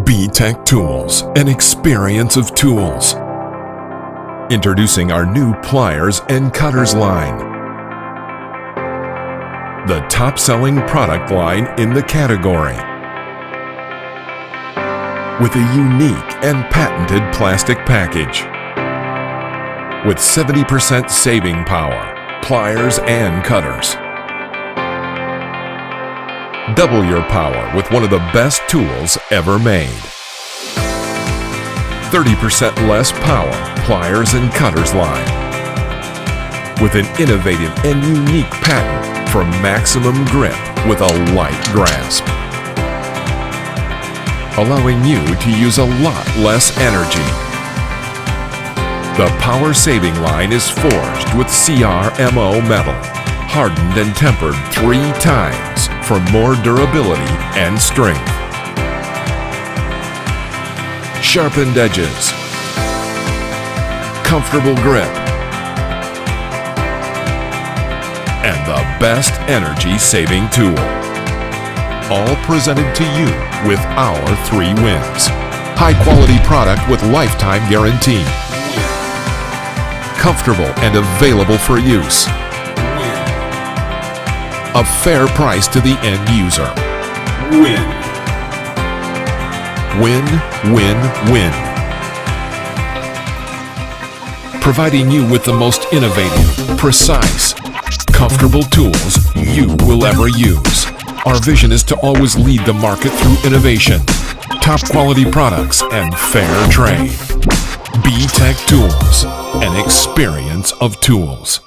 B-Tech Tools, an experience of tools. Introducing our new pliers and cutters line. The top-selling product line in the category. With a unique and patented plastic package. With 70% saving power, pliers and cutters. Double your power with one of the best tools ever made. 30% less power, pliers and cutters line. With an innovative and unique patent for maximum grip with a light grasp. Allowing you to use a lot less energy. The power-saving line is forged with CRMO metal, hardened and tempered 3 times for more durability and strength. Sharpened edges, comfortable grip, and the best energy-saving tool. All presented to you with our 3 wins. High-quality product with lifetime guarantee. Comfortable and available for use. A fair price to the end user. Win. Win, win, win. Providing you with the most innovative, precise, comfortable tools you will ever use. Our vision is to always lead the market through innovation, top quality products, and fair trade. B-Tech Tools, an experience of tools.